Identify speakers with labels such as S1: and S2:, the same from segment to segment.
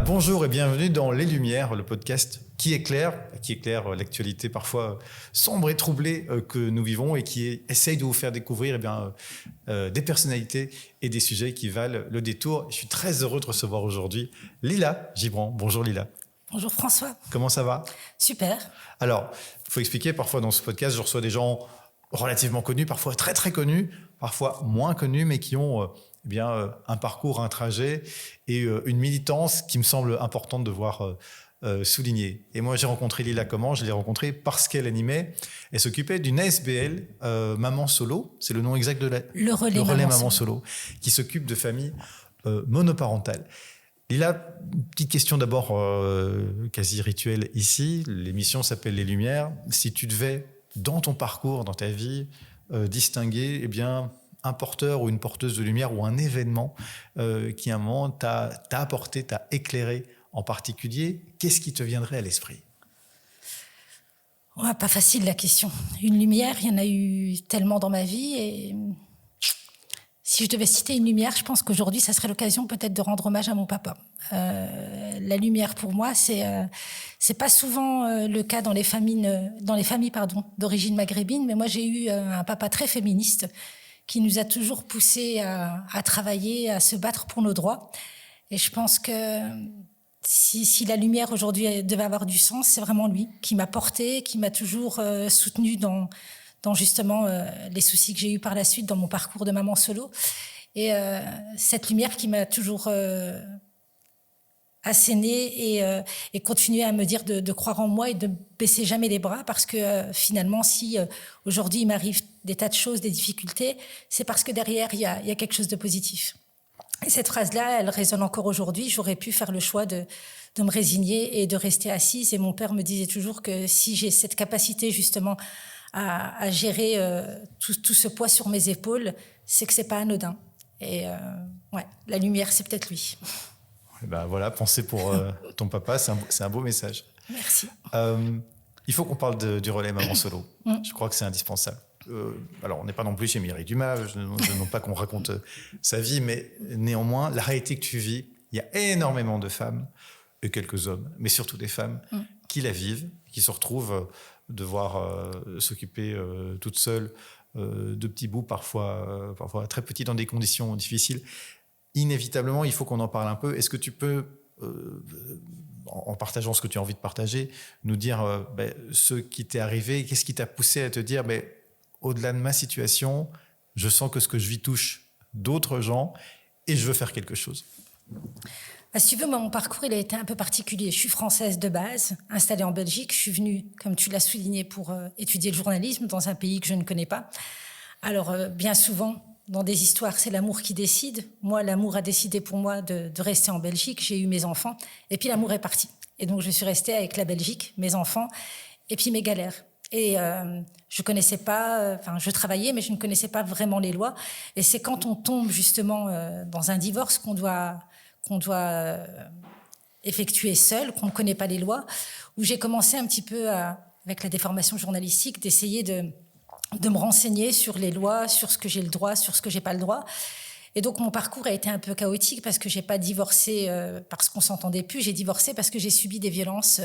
S1: bonjour et bienvenue dans Les Lumières, le podcast qui éclaire l'actualité parfois sombre et troublée que nous vivons et qui essaye de vous faire découvrir des personnalités et des sujets qui valent le détour. Je suis très heureux de recevoir aujourd'hui Lila Gibran. Bonjour Lila.
S2: Bonjour François.
S1: Comment ça va?
S2: Super.
S1: Alors, il faut expliquer, parfois dans ce podcast, je reçois des gens relativement connus, parfois très très connus, parfois moins connus, mais qui ont un parcours, un trajet et une militance qui me semble importante de voir souligner. Et moi, j'ai rencontré Lila comment? Je l'ai rencontrée parce qu'elle animait, elle s'occupait d'une ASBL, Maman Solo, c'est le nom exact de
S2: le relais
S1: Maman Solo, qui s'occupe de familles monoparentales. Lila, petite question d'abord quasi rituelle ici. L'émission s'appelle Les Lumières. Si tu devais, dans ton parcours, dans ta vie, distinguer un porteur ou une porteuse de lumière ou un événement qui à un moment t'a apporté, t'a éclairé en particulier, qu'est-ce qui te viendrait à l'esprit?
S2: Ouais, pas facile la question. Une lumière, il y en a eu tellement dans ma vie et si je devais citer une lumière, je pense qu'aujourd'hui, ça serait l'occasion peut-être de rendre hommage à mon papa. La lumière, pour moi, c'est pas souvent le cas dans les familles d'origine maghrébine, mais moi, j'ai eu un papa très féministe qui nous a toujours poussés à travailler, à se battre pour nos droits. Et je pense que si la lumière aujourd'hui devait avoir du sens, c'est vraiment lui qui m'a portée, qui m'a toujours soutenue dans justement les soucis que j'ai eus par la suite dans mon parcours de maman solo. Et cette lumière qui m'a toujours assénée et continué à me dire de croire en moi et de baisser jamais les bras parce que finalement, si aujourd'hui il m'arrive des tas de choses, des difficultés, c'est parce que derrière, il y a quelque chose de positif. Et cette phrase-là, elle résonne encore aujourd'hui. J'aurais pu faire le choix de me résigner et de rester assise. Et mon père me disait toujours que si j'ai cette capacité justement à gérer tout ce poids sur mes épaules, c'est que c'est pas anodin. Et la lumière, c'est peut-être lui.
S1: Et voilà, pensez pour ton papa, c'est un beau message.
S2: Merci.
S1: Il faut qu'on parle du relais Maman Solo. Je crois que c'est indispensable. Alors, on n'est pas non plus chez Mireille Dumas, je ne demande pas qu'on raconte sa vie, mais néanmoins, la réalité que tu vis, il y a énormément de femmes, et quelques hommes, mais surtout des femmes, qui la vivent, qui se retrouvent devoir s'occuper toutes seules de petits bouts, parfois très petits, dans des conditions difficiles. Inévitablement, il faut qu'on en parle un peu. Est-ce que tu peux, en partageant ce que tu as envie de partager, nous dire ce qui t'est arrivé, qu'est-ce qui t'a poussé à te dire au-delà de ma situation, je sens que ce que je vis touche d'autres gens et je veux faire quelque chose?
S2: Si tu veux, mon parcours, il a été un peu particulier. Je suis française de base, installée en Belgique. Je suis venue, comme tu l'as souligné, pour étudier le journalisme dans un pays que je ne connais pas. Alors, bien souvent, dans des histoires, c'est l'amour qui décide. Moi, l'amour a décidé pour moi de rester en Belgique. J'ai eu mes enfants et puis l'amour est parti. Et donc, je suis restée avec la Belgique, mes enfants et puis mes galères. Et je connaissais pas, je travaillais, mais je ne connaissais pas vraiment les lois. Et c'est quand on tombe justement dans un divorce qu'on doit effectuer seul, qu'on ne connaît pas les lois, où j'ai commencé un petit peu, avec la déformation journalistique, d'essayer de me renseigner sur les lois, sur ce que j'ai le droit, sur ce que j'ai pas le droit. Et donc mon parcours a été un peu chaotique parce que j'ai pas divorcé parce qu'on s'entendait plus, j'ai divorcé parce que j'ai subi des violences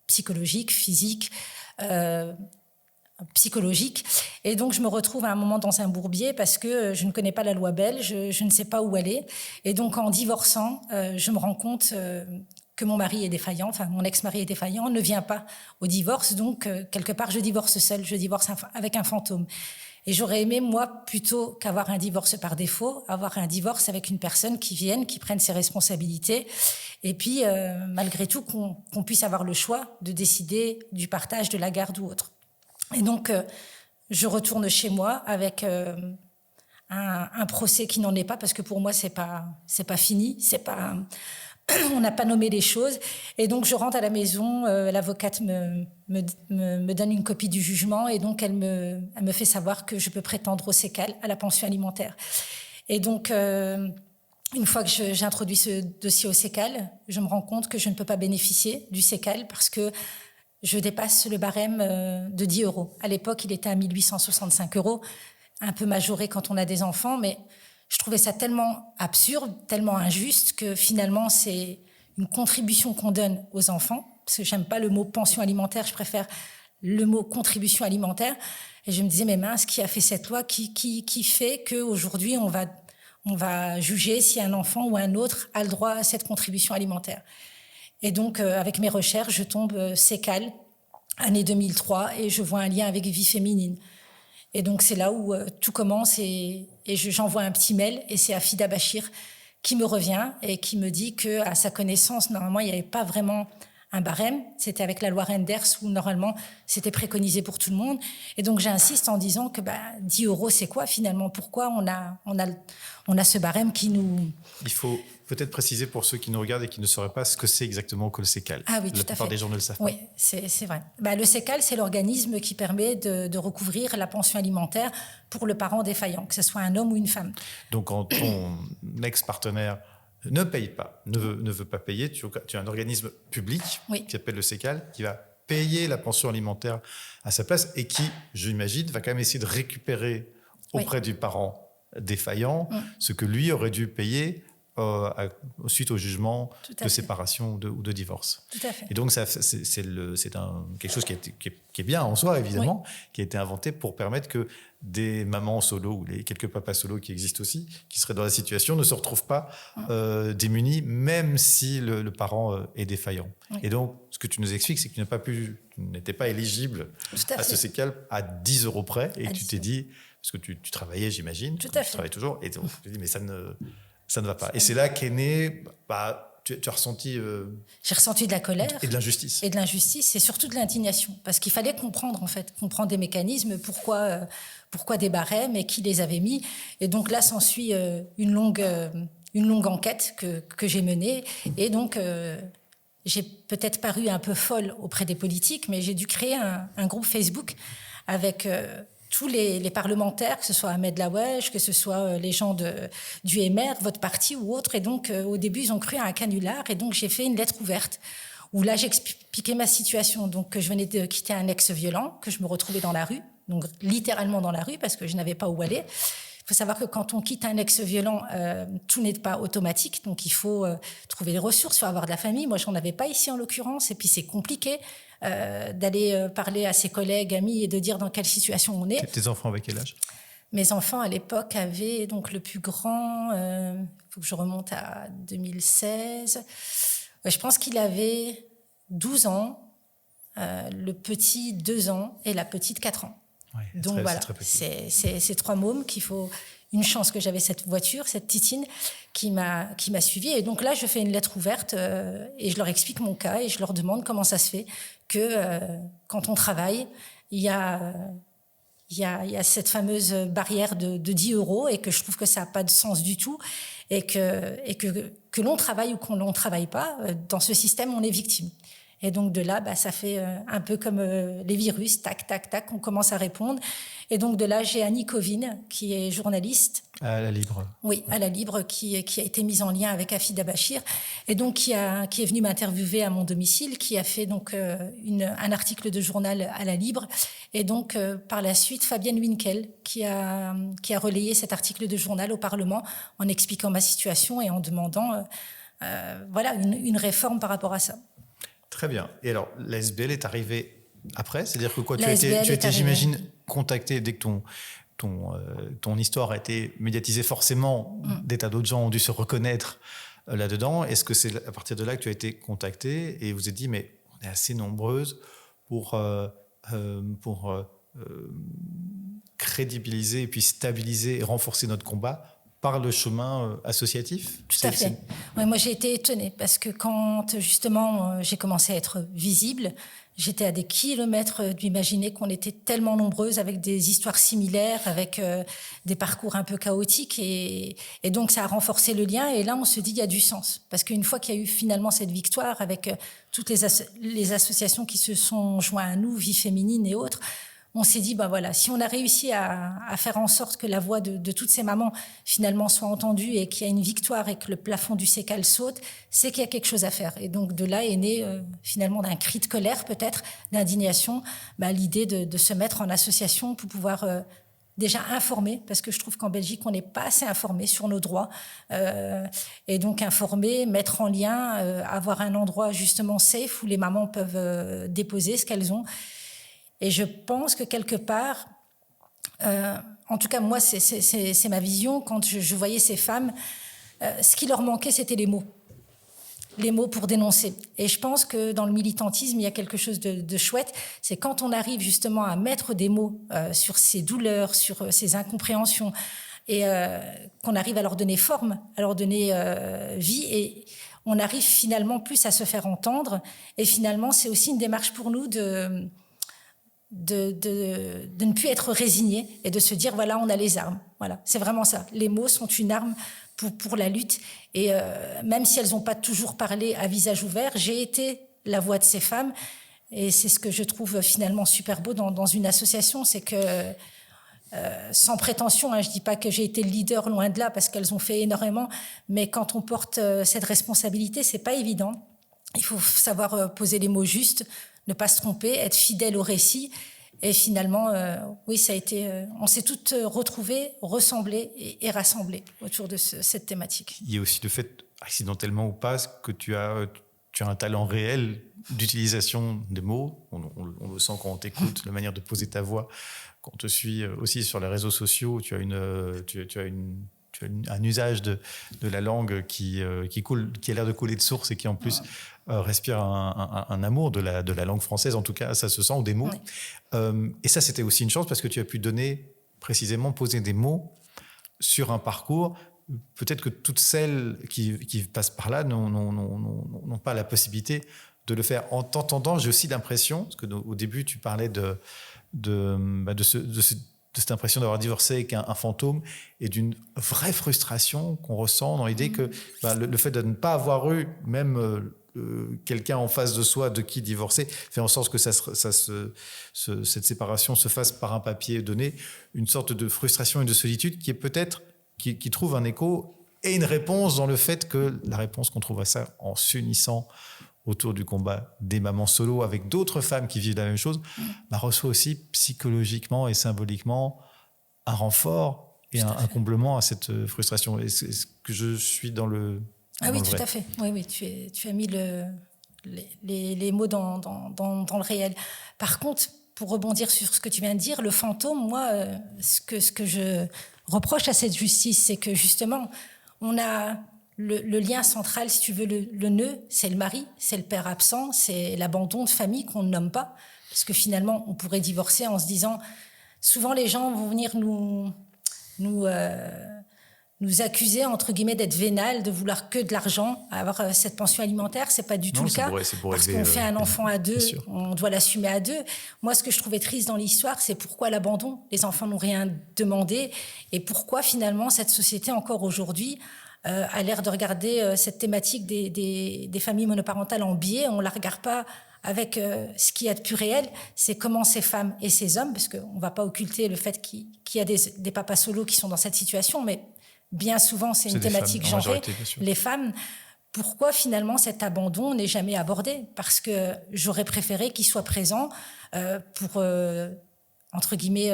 S2: psychologiques, physiques, psychologique. Et donc, je me retrouve à un moment dans un bourbier parce que je ne connais pas la loi belge, je ne sais pas où aller. Et donc, en divorçant, je me rends compte que mon mari est défaillant, mon ex-mari est défaillant, ne vient pas au divorce. Donc, quelque part, je divorce seule, je divorce avec un fantôme. Et j'aurais aimé, moi, plutôt qu'avoir un divorce par défaut, avoir un divorce avec une personne qui vienne, qui prenne ses responsabilités. Et puis, malgré tout, qu'on puisse avoir le choix de décider du partage de la garde ou autre. Et donc, je retourne chez moi avec un procès qui n'en est pas, parce que pour moi, c'est pas fini, on n'a pas nommé les choses. Et donc, je rentre à la maison, l'avocate me donne une copie du jugement, et donc elle me fait savoir que je peux prétendre au sécal, à la pension alimentaire. Et donc, une fois que j'introduis ce dossier au sécal, je me rends compte que je ne peux pas bénéficier du sécal parce que je dépasse le barème de 10 €. À l'époque, il était à 1 865 €, un peu majoré quand on a des enfants, mais je trouvais ça tellement absurde, tellement injuste, que finalement, c'est une contribution qu'on donne aux enfants, parce que j'aime pas le mot pension alimentaire, je préfère le mot contribution alimentaire. Et je me disais, mais mince, qui a fait cette loi, qui fait qu'aujourd'hui, on va juger si un enfant ou un autre a le droit à cette contribution alimentaire. Et donc, avec mes recherches, je tombe CECAL, année 2003, et je vois un lien avec vie féminine. Et donc, c'est là où tout commence, et j'envoie un petit mail, et c'est Afida Bachir qui me revient et qui me dit qu'à sa connaissance, normalement, il n'y avait pas vraiment un barème. C'était avec la loi Renders où, normalement, c'était préconisé pour tout le monde. Et donc, j'insiste en disant que 10 €, c'est quoi, finalement? Pourquoi on a ce barème qui nous...
S1: Il faut peut-être préciser pour ceux qui nous regardent et qui ne sauraient pas ce que c'est exactement que le CECAL.
S2: Ah oui, tout à fait.
S1: La plupart des gens ne le savent pas.
S2: Oui, c'est vrai. Le CECAL, c'est l'organisme qui permet de recouvrir la pension alimentaire pour le parent défaillant, que ce soit un homme ou une femme.
S1: Donc, quand ton ex-partenaire ne paye pas, ne veut pas payer, tu as un organisme public qui s'appelle le CECAL, qui va payer la pension alimentaire à sa place et qui, j'imagine, va quand même essayer de récupérer auprès du parent défaillant ce que lui aurait dû payer suite au jugement de séparation ou de divorce.
S2: Tout à fait.
S1: Et donc, c'est quelque chose qui est bien en soi, évidemment, qui a été inventé pour permettre que des mamans solo ou les quelques papas solo qui existent aussi, qui seraient dans la situation, ne se retrouvent pas démunis, même si le parent est défaillant. Et donc, ce que tu nous expliques, c'est que tu n'étais pas éligible à ce CECAL à 10 € près, et tu t'es dit, parce que tu travaillais, j'imagine, tu travailles toujours, et donc tu t'es dit, mais ça ne va pas. Et c'est là qu'est né... Tu as ressenti...
S2: J'ai ressenti de la colère.
S1: Et de l'injustice.
S2: Et de l'injustice, et surtout de l'indignation. Parce qu'il fallait comprendre des mécanismes, pourquoi des barèmes et qui les avait mis. Et donc là, s'ensuit une longue enquête que j'ai menée. Et donc, j'ai peut-être paru un peu folle auprès des politiques, mais j'ai dû créer un groupe Facebook avec... tous les parlementaires, que ce soit Ahmed Laoueche, que ce soit les gens du MR, votre parti ou autre. Et donc, au début, ils ont cru à un canular. Et donc, j'ai fait une lettre ouverte où là, j'expliquais ma situation. Donc, que je venais de quitter un ex-violent, que je me retrouvais dans la rue, donc littéralement dans la rue, parce que je n'avais pas où aller. Il faut savoir que quand on quitte un ex-violent, tout n'est pas automatique. Donc, il faut trouver les ressources, il faut avoir de la famille. Moi, je n'en avais pas ici, en l'occurrence. Et puis, c'est compliqué d'aller parler à ses collègues, amis, et de dire dans quelle situation on est.
S1: Tes enfants, avec quel âge?
S2: Mes enfants, à l'époque, avaient donc le plus grand... faut que je remonte à 2016. Je pense qu'il avait 12 ans, le petit 2 ans et la petite 4 ans.
S1: Ouais,
S2: donc voilà, c'est 3 mômes qu'il faut... Une chance que j'avais cette voiture, cette Titine, qui m'a suivie. Et donc là, je fais une lettre ouverte et je leur explique mon cas et je leur demande comment ça se fait que quand on travaille, il y a cette fameuse barrière de 10 € et que je trouve que ça n'a pas de sens du tout et que l'on travaille ou qu'on ne travaille pas, dans ce système, on est victime. Et donc de là, ça fait un peu comme les virus, tac, tac, tac, on commence à répondre. Et donc de là, j'ai Annie Covine, qui est journaliste.
S1: À la Libre.
S2: Oui, à la Libre, qui a été mise en lien avec Afida Bachir, et donc qui est venue m'interviewer à mon domicile, qui a fait donc un article de journal à la Libre. Et donc par la suite, Fabienne Winkel, qui a relayé cet article de journal au Parlement en expliquant ma situation et en demandant une réforme par rapport à ça.
S1: Très bien. Et alors, la SBL est arrivée après? C'est-à-dire que quoi, tu as été, j'imagine, contacté dès que ton histoire a été médiatisée. Forcément, des tas d'autres gens ont dû se reconnaître là-dedans. Est-ce que c'est à partir de là que tu as été contactée et vous êtes dit, mais on est assez nombreuses pour crédibiliser et puis stabiliser et renforcer notre combat par le chemin associatif?
S2: Tout à fait. Ouais, moi, j'ai été étonnée parce que quand, justement, j'ai commencé à être visible, j'étais à des kilomètres d'imaginer qu'on était tellement nombreuses avec des histoires similaires, avec des parcours un peu chaotiques. Et donc, ça a renforcé le lien. Et là, on se dit, il y a du sens. Parce qu'une fois qu'il y a eu finalement cette victoire avec toutes les associations qui se sont joints à nous, Vie Féminine et autres, on s'est dit, si on a réussi à faire en sorte que la voix de toutes ces mamans finalement soit entendue et qu'il y a une victoire et que le plafond du CECAL saute, c'est qu'il y a quelque chose à faire. Et donc de là est né finalement d'un cri de colère peut-être, d'indignation, l'idée de se mettre en association pour pouvoir déjà informer, parce que je trouve qu'en Belgique, on n'est pas assez informé sur nos droits. Et donc informer, mettre en lien, avoir un endroit justement safe où les mamans peuvent déposer ce qu'elles ont. Et je pense que quelque part, en tout cas moi, c'est ma vision, quand je voyais ces femmes, ce qui leur manquait, c'était les mots. Les mots pour dénoncer. Et je pense que dans le militantisme, il y a quelque chose de chouette. C'est quand on arrive justement à mettre des mots sur ces douleurs, sur ces incompréhensions, et qu'on arrive à leur donner forme, à leur donner vie, et on arrive finalement plus à se faire entendre. Et finalement, c'est aussi une démarche pour nous de ne plus être résigné et de se dire, voilà, on a les armes. Voilà, c'est vraiment ça. Les mots sont une arme pour la lutte. Et même si elles n'ont pas toujours parlé à visage ouvert, j'ai été la voix de ces femmes. Et c'est ce que je trouve finalement super beau dans une association, c'est que, sans prétention, hein, je ne dis pas que j'ai été le leader, loin de là, parce qu'elles ont fait énormément, mais quand on porte cette responsabilité, ce n'est pas évident. Il faut savoir poser les mots justes, ne pas se tromper, être fidèle au récit. Et finalement, oui, ça a été. On s'est toutes retrouvées, ressemblées et rassemblées autour de cette thématique.
S1: Il y a aussi le fait, accidentellement ou pas, que tu as un talent réel d'utilisation des mots. On le sent quand on t'écoute, la manière de poser ta voix. Quand on te suit aussi sur les réseaux sociaux, tu as un usage de la langue qui a l'air de couler de source et qui en plus respire un amour de la langue française, en tout cas ça se sent, ou des mots. Oui. Et ça, c'était aussi une chance parce que tu as pu poser des mots sur un parcours. Peut-être que toutes celles qui passent par là n'ont pas la possibilité de le faire. En t'entendant, j'ai aussi l'impression, parce qu'au début tu parlais de cette impression d'avoir divorcé avec un fantôme et d'une vraie frustration qu'on ressent dans l'idée que le fait de ne pas avoir eu même quelqu'un en face de soi de qui divorcer fait en sorte que cette séparation se fasse par un papier donné, une sorte de frustration et de solitude qui est peut-être qui trouve un écho et une réponse dans le fait que la réponse qu'on trouve à ça en s'unissant autour du combat des mamans solo avec d'autres femmes qui vivent la même chose, reçoit aussi psychologiquement et symboliquement un renfort et un comblement à cette frustration. Est-ce que je suis dans le...
S2: Ah oui, tout à fait. Oui, tu as mis les mots dans le réel. Par contre, pour rebondir sur ce que tu viens de dire, le fantôme, moi, ce que je reproche à cette justice, c'est que justement, on a... Le lien central, si tu veux, le nœud, c'est le mari, c'est le père absent, c'est l'abandon de famille qu'on ne nomme pas. Parce que finalement, on pourrait divorcer en se disant... Souvent, les gens vont venir nous accuser, entre guillemets, d'être vénales, de vouloir que de l'argent, avoir cette pension alimentaire. C'est pas du tout le cas. Parce qu'on fait un enfant à deux, on doit l'assumer à deux. Moi, ce que je trouvais triste dans l'histoire, c'est pourquoi l'abandon. Les enfants n'ont rien demandé. Et pourquoi, finalement, cette société, encore aujourd'hui... a l'air de regarder cette thématique des familles monoparentales en biais. On ne la regarde pas avec ce qu'il y a de plus réel, c'est comment ces femmes et ces hommes, parce qu'on ne va pas occulter le fait qu'il y a des papas solos qui sont dans cette situation, mais bien souvent c'est une thématique genrée, les femmes. Pourquoi finalement cet abandon n'est jamais abordé? Parce que j'aurais préféré qu'il soit présent pour, entre guillemets,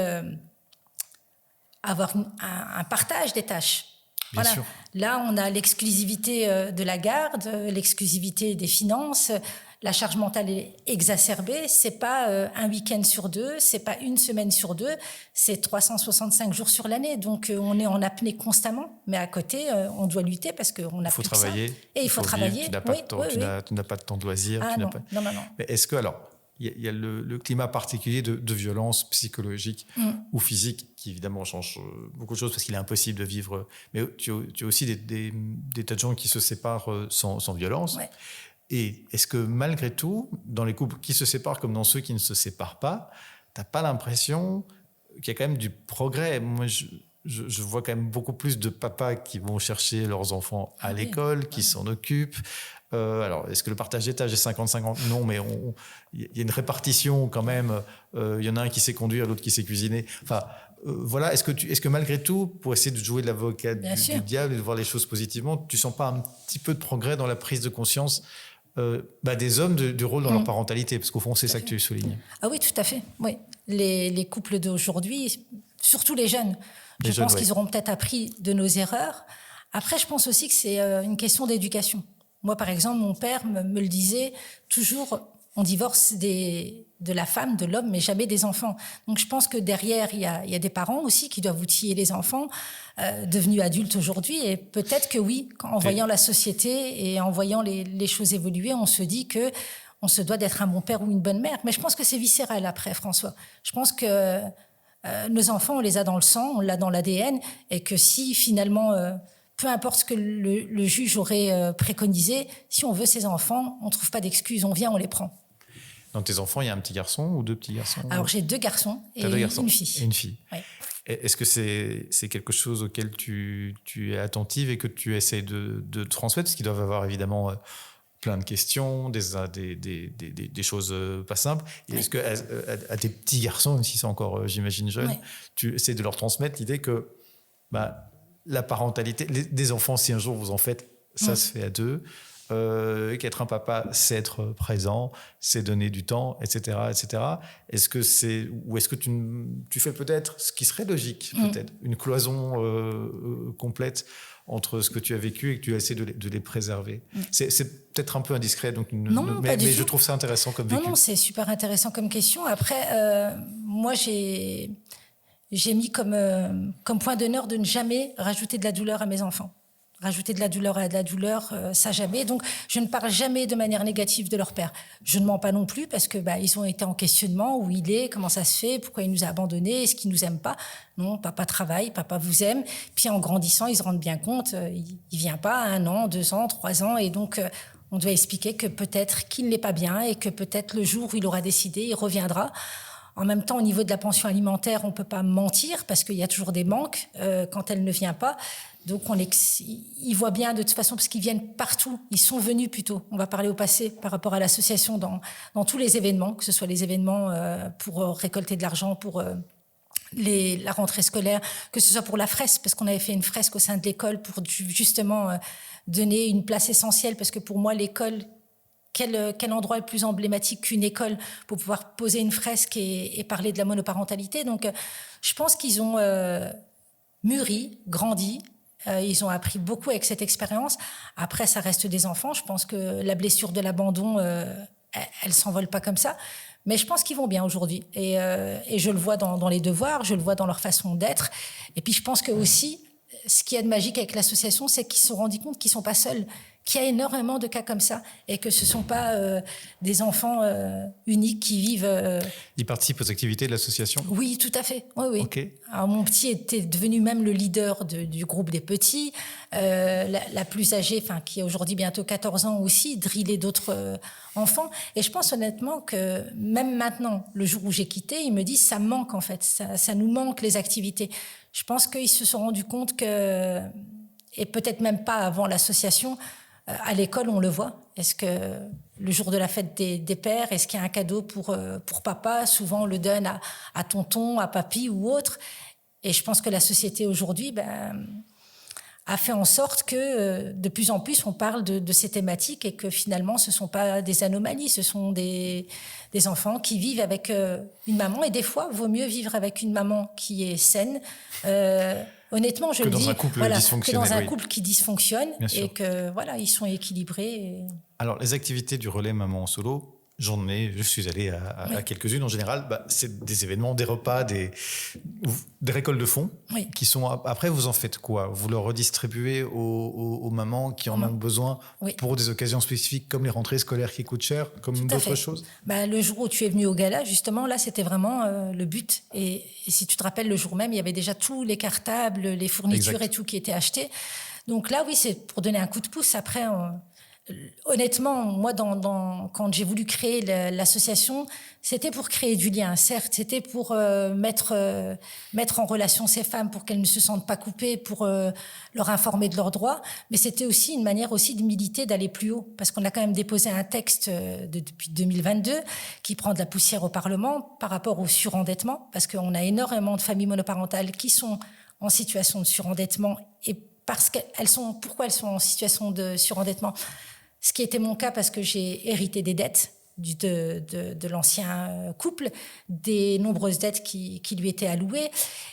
S2: avoir un partage des tâches.
S1: Bien sûr.
S2: Là, on a l'exclusivité de la garde, l'exclusivité des finances. La charge mentale est exacerbée. C'est pas un week-end sur deux, c'est pas une semaine sur deux, c'est 365 jours sur l'année. Donc, on est en apnée constamment. Mais à côté, on doit lutter parce qu'on a plus que ça. Et il faut travailler.
S1: Tu n'as pas, tu n'as pas de temps de loisir.
S2: Ah, non.
S1: Mais est-ce que, alors, il y a le climat particulier de violence psychologique ou physique qui évidemment change beaucoup de choses parce qu'il est impossible de vivre. Mais tu as aussi des tas de gens qui se séparent sans violence. Ouais. Et est-ce que malgré tout, dans les couples qui se séparent comme dans ceux qui ne se séparent pas, tu n'as pas l'impression qu'il y a quand même du progrès? Moi, je vois quand même beaucoup plus de papas qui vont chercher leurs enfants à l'école, qui s'en occupent. Alors, est-ce que le partage des tâches est 50-50? Non, mais il y a une répartition quand même. Il y en a un qui sait conduire, l'autre qui sait cuisiner. Enfin, voilà. Est-ce que malgré tout, pour essayer de jouer de l'avocat du diable et de voir les choses positivement, tu sens pas un petit peu de progrès dans la prise de conscience des hommes du rôle dans leur parentalité? Parce qu'au fond, c'est ça que tu soulignes.
S2: Ah oui, tout à fait. Oui. Les couples d'aujourd'hui, surtout les jeunes. Je pense qu'ils auront peut-être appris de nos erreurs. Après, je pense aussi que c'est une question d'éducation. Moi, par exemple, mon père me le disait toujours, on divorce de la femme, de l'homme, mais jamais des enfants. Donc, je pense que derrière, il y a des parents aussi qui doivent outiller les enfants, devenus adultes aujourd'hui. Et peut-être que oui, en voyant la société et en voyant les choses évoluer, on se dit que on se doit d'être un bon père ou une bonne mère. Mais je pense que c'est viscéral après, François. Je pense que nos enfants, on les a dans le sang, on l'a dans l'ADN, et que si finalement... peu importe ce que le juge aurait préconisé, si on veut ses enfants, on ne trouve pas d'excuses, on vient, on les prend.
S1: Dans tes enfants, il y a un petit garçon ou 2 petits garçons?
S2: Alors, j'ai 2 garçons et une fille.
S1: Et une fille.
S2: Oui.
S1: Est-ce que c'est quelque chose auquel tu es attentive et que tu essaies de transmettre? Parce qu'ils doivent avoir évidemment plein de questions, des choses pas simples. Et est-ce que à tes petits garçons, même si c'est encore, j'imagine, jeune, tu essaies de leur transmettre l'idée que... la parentalité, des enfants, si un jour vous en faites, ça se fait à 2. Qu'être un papa, c'est être présent, c'est donner du temps, etc., etc. Est-ce que tu fais peut-être ce qui serait logique, peut-être une cloison complète entre ce que tu as vécu et que tu essaies de les préserver? C'est peut-être un peu indiscret, donc mais je trouve ça intéressant comme vécu.
S2: Non, c'est super intéressant comme question. Après, moi, j'ai mis comme point d'honneur de ne jamais rajouter de la douleur à mes enfants. Rajouter de la douleur à de la douleur, ça jamais. Donc, je ne parle jamais de manière négative de leur père. Je ne mens pas non plus parce que ils ont été en questionnement, où il est, comment ça se fait, pourquoi il nous a abandonnés, est-ce qu'il nous aime pas? Non, papa travaille, papa vous aime. Puis en grandissant, ils se rendent bien compte, il vient pas à 1 an, 2 ans, 3 ans, et donc on doit expliquer que peut-être qu'il n'est pas bien et que peut-être le jour où il aura décidé, il reviendra. En même temps, au niveau de la pension alimentaire, on ne peut pas mentir parce qu'il y a toujours des manques quand elle ne vient pas. Donc, ils voient bien de toute façon parce qu'ils viennent partout. Ils sont venus plutôt. On va parler au passé par rapport à l'association dans tous les événements, que ce soit les événements pour récolter de l'argent pour la rentrée scolaire, que ce soit pour la fresque, parce qu'on avait fait une fresque au sein de l'école pour justement donner une place essentielle, parce que pour moi, l'école... Quel endroit est plus emblématique qu'une école pour pouvoir poser une fresque et parler de la monoparentalité. Donc, je pense qu'ils ont mûri, grandi. Ils ont appris beaucoup avec cette expérience. Après, ça reste des enfants. Je pense que la blessure de l'abandon, elle s'envole pas comme ça. Mais je pense qu'ils vont bien aujourd'hui. Et je le vois dans les devoirs, je le vois dans leur façon d'être. Et puis, je pense que aussi, ce qu'il y a de magique avec l'association, c'est qu'ils se sont rendus compte qu'ils ne sont pas seuls, qu'il y a énormément de cas comme ça et que ce ne sont pas des enfants uniques qui vivent...
S1: Ils participent aux activités de l'association?
S2: Oui, tout à fait. Oui.
S1: Okay.
S2: Alors, mon petit était devenu même le leader du groupe des petits. La plus âgée, qui a aujourd'hui bientôt 14 ans aussi, drillait d'autres enfants. Et je pense honnêtement que même maintenant, le jour où j'ai quitté, ils me disent ça me manque en fait, ça nous manque les activités. Je pense qu'ils se sont rendus compte que, et peut-être même pas avant l'association, à l'école, on le voit. Est-ce que le jour de la fête des pères, est-ce qu'il y a un cadeau pour papa? Souvent, on le donne à tonton, à papy ou autre. Et je pense que la société aujourd'hui a fait en sorte que de plus en plus, on parle de ces thématiques et que finalement, ce ne sont pas des anomalies, ce sont des enfants qui vivent avec une maman. Et des fois, il vaut mieux vivre avec une maman qui est saine, honnêtement, je le dis, que dans un couple qui dysfonctionne et que ils sont équilibrés.
S1: Alors, les activités du relais Maman en Solo, je suis allé à quelques-unes. En général, c'est des événements, des repas, des récoltes de fonds qui sont... Après, vous en faites quoi? Vous le redistribuez aux mamans qui en ont besoin pour des occasions spécifiques comme les rentrées scolaires qui coûtent cher, comme d'autres choses?
S2: Le jour où tu es venu au gala, justement, là, c'était vraiment le but. Et si tu te rappelles, le jour même, il y avait déjà tous les cartables, les fournitures et tout qui étaient achetés. Donc là, oui, c'est pour donner un coup de pouce. Après... Honnêtement, moi, quand j'ai voulu créer l'association, c'était pour créer du lien, certes, c'était pour mettre en relation ces femmes pour qu'elles ne se sentent pas coupées, pour leur informer de leurs droits, mais c'était aussi une manière aussi de militer, d'aller plus haut, parce qu'on a quand même déposé un texte depuis 2022 qui prend de la poussière au Parlement par rapport au surendettement, parce qu'on a énormément de familles monoparentales qui sont en situation de surendettement, et pourquoi elles sont en situation de surendettement? Ce qui était mon cas parce que j'ai hérité des dettes de l'ancien couple, des nombreuses dettes qui lui étaient allouées.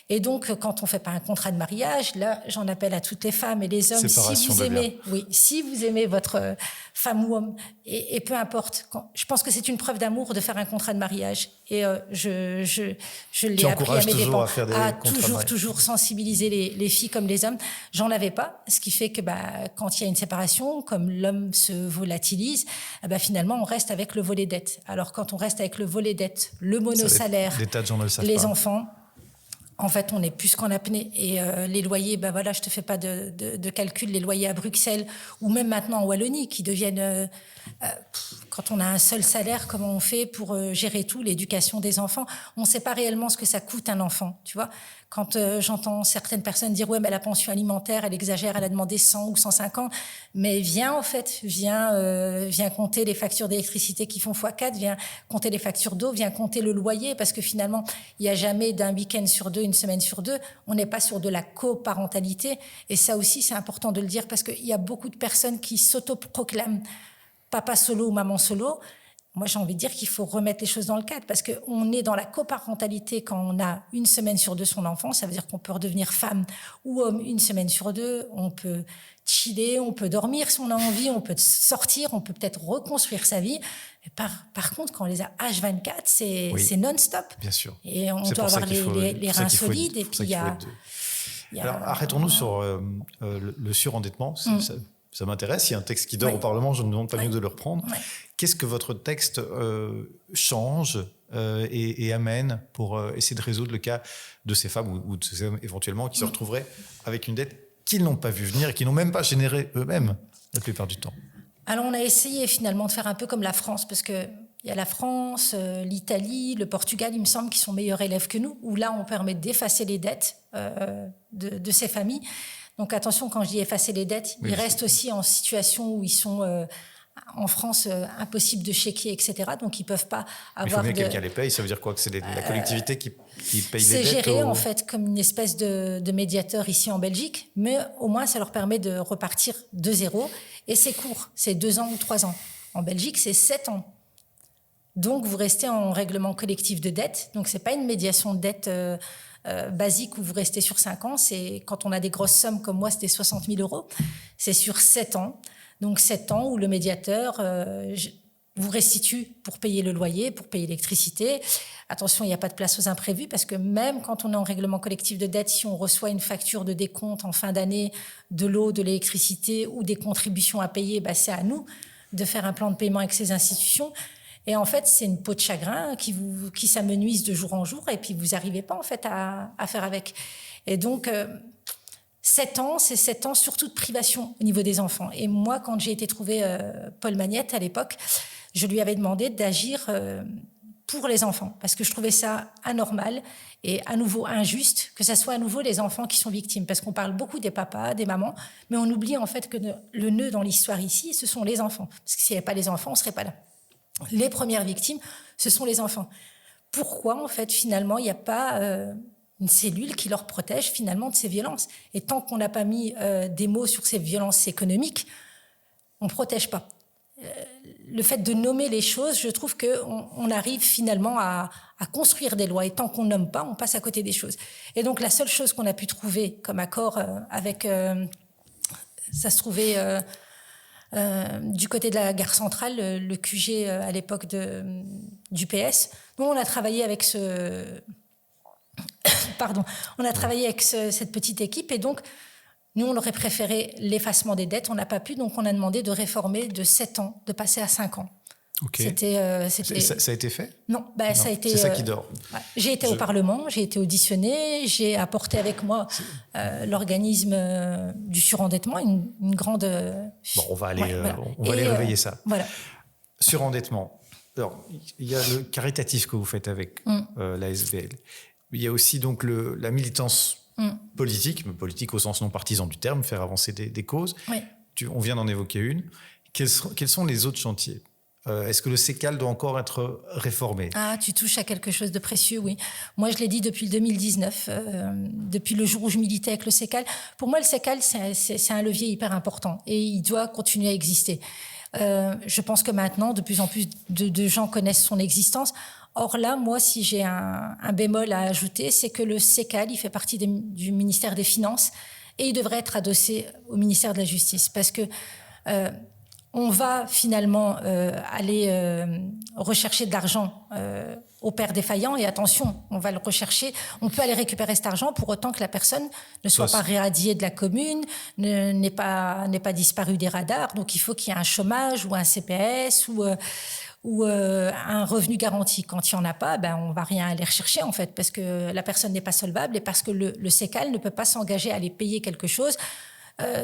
S2: Et donc, quand on ne fait pas un contrat de mariage, là, j'en appelle à toutes les femmes et les hommes, si vous aimez votre femme ou homme, et peu importe, je pense que c'est une preuve d'amour de faire un contrat de mariage. Et je l'ai appris à mes dépens, toujours sensibiliser les filles comme les hommes. J'en avais pas, ce qui fait que quand il y a une séparation, comme l'homme se volatilise, finalement, on reste avec le volet dette. Alors, quand on reste avec le volet dette, le monosalaire, les enfants, en fait, on est plus qu'en apnée. Et les loyers, je te fais pas de calcul, les loyers à Bruxelles ou même maintenant en Wallonie qui deviennent... quand on a un seul salaire, comment on fait pour gérer tout, l'éducation des enfants? On ne sait pas réellement ce que ça coûte un enfant, tu vois. Quand j'entends certaines personnes dire « Ouais, mais la pension alimentaire, elle exagère, elle a demandé 100 ou 150. » Mais viens compter les factures d'électricité qui font x4, viens compter les factures d'eau, viens compter le loyer, parce que finalement, il n'y a jamais d'un week-end sur deux, une semaine sur deux. On n'est pas sur de la coparentalité. Et ça aussi, c'est important de le dire, parce qu'il y a beaucoup de personnes qui s'autoproclament papa solo ou maman solo. Moi, j'ai envie de dire qu'il faut remettre les choses dans le cadre, parce qu'on est dans la coparentalité quand on a une semaine sur deux son enfant. Ça veut dire qu'on peut redevenir femme ou homme une semaine sur deux. On peut chiller, on peut dormir si on a envie, on peut sortir, on peut peut-être reconstruire sa vie. Mais par contre, quand on les a H24, c'est non-stop.
S1: Bien sûr.
S2: Et on doit avoir les reins solides. Et puis, il y a...
S1: Alors, arrêtons-nous sur le surendettement. Ça m'intéresse. Il y a un texte qui dort au Parlement, je ne demande pas mieux de le reprendre. Ouais. Qu'est-ce que votre texte change et amène pour essayer de résoudre le cas de ces femmes ou de ces hommes éventuellement qui se retrouveraient avec une dette qu'ils n'ont pas vu venir et qu'ils n'ont même pas générée eux-mêmes la plupart du temps?
S2: Alors, on a essayé finalement de faire un peu comme la France, parce qu'il y a la France, l'Italie, le Portugal, il me semble, qui sont meilleurs élèves que nous, où là, on permet d'effacer les dettes de ces familles. Donc attention, quand je dis effacer les dettes, ils restent aussi en situation où ils sont en France impossible de chéquier, etc. Donc ils peuvent pas avoir.
S1: Il faut bien que quelqu'un les paye. Ça veut dire quoi? Que c'est la collectivité qui paye les dettes?
S2: C'est géré en fait comme une espèce de médiateur ici en Belgique, mais au moins ça leur permet de repartir de zéro. Et c'est court, c'est 2 ans ou 3 ans. En Belgique, c'est 7 ans. Donc vous restez en règlement collectif de dette. Donc c'est pas une médiation de dette basique où vous restez sur 5 ans. C'est quand on a des grosses sommes comme moi, c'était 60 000 €. C'est sur 7 ans. Donc 7 ans où le médiateur vous restitue pour payer le loyer, pour payer l'électricité. Attention, il n'y a pas de place aux imprévus, parce que même quand on est en règlement collectif de dette, si on reçoit une facture de décompte en fin d'année de l'eau, de l'électricité ou des contributions à payer, c'est à nous de faire un plan de paiement avec ces institutions. Et en fait, c'est une peau de chagrin qui s'amenuise de jour en jour, et puis vous n'arrivez pas en fait à faire avec. Et donc, 7 ans, c'est 7 ans surtout de privation au niveau des enfants. Et moi, quand j'ai été trouver Paul Magnette à l'époque, je lui avais demandé d'agir pour les enfants, parce que je trouvais ça anormal et à nouveau injuste que ça soit à nouveau les enfants qui sont victimes, parce qu'on parle beaucoup des papas, des mamans, mais on oublie en fait que le nœud dans l'histoire ici, ce sont les enfants. Parce que s'il n'y avait pas les enfants, on ne serait pas là. Les premières victimes, ce sont les enfants. Pourquoi, en fait, finalement, il n'y a pas une cellule qui leur protège, finalement, de ces violences? Et tant qu'on n'a pas mis des mots sur ces violences économiques, on ne protège pas. Le fait de nommer les choses, je trouve qu'on arrive finalement à construire des lois. Et tant qu'on ne nomme pas, on passe à côté des choses. Et donc, la seule chose qu'on a pu trouver comme accord avec... ça se trouvait... du côté de la gare centrale, le QG à l'époque du PS. Nous, on a travaillé avec cette petite équipe, et donc nous, on aurait préféré l'effacement des dettes. On n'a pas pu, donc on a demandé de réformer de 7 ans, de passer à 5 ans.
S1: Okay. Ça a été fait?
S2: Non, ça a été.
S1: C'est ça qui dort.
S2: J'ai été au Parlement, j'ai été auditionnée, j'ai apporté avec moi l'organisme du surendettement, une grande.
S1: Bon, on va aller, aller réveiller ça.
S2: Voilà.
S1: Surendettement. Alors, il y a le caritatif que vous faites avec la SBL. Il y a aussi donc la militance politique, mais politique au sens non partisan du terme, faire avancer des causes.
S2: Oui.
S1: On vient d'en évoquer une. Quels sont les autres chantiers? Est-ce que le CECAL doit encore être réformé?
S2: Ah, tu touches à quelque chose de précieux, oui. Moi, je l'ai dit depuis 2019, depuis le jour où je militais avec le CECAL. Pour moi, le CECAL, c'est un levier hyper important et il doit continuer à exister. Je pense que maintenant, de plus en plus de gens connaissent son existence. Or là, moi, si j'ai un bémol à ajouter, c'est que le CECAL, il fait partie du ministère des Finances et il devrait être adossé au ministère de la Justice. Parce que on va finalement aller rechercher de l'argent au père défaillant. Et attention, on va le rechercher. On peut aller récupérer cet argent pour autant que la personne ne soit pas radiée de la commune, n'est pas disparue des radars. Donc il faut qu'il y ait un chômage ou un CPS ou un revenu garanti. Quand il n'y en a pas, on ne va rien aller rechercher en fait, parce que la personne n'est pas solvable et parce que le CECAL ne peut pas s'engager à aller payer quelque chose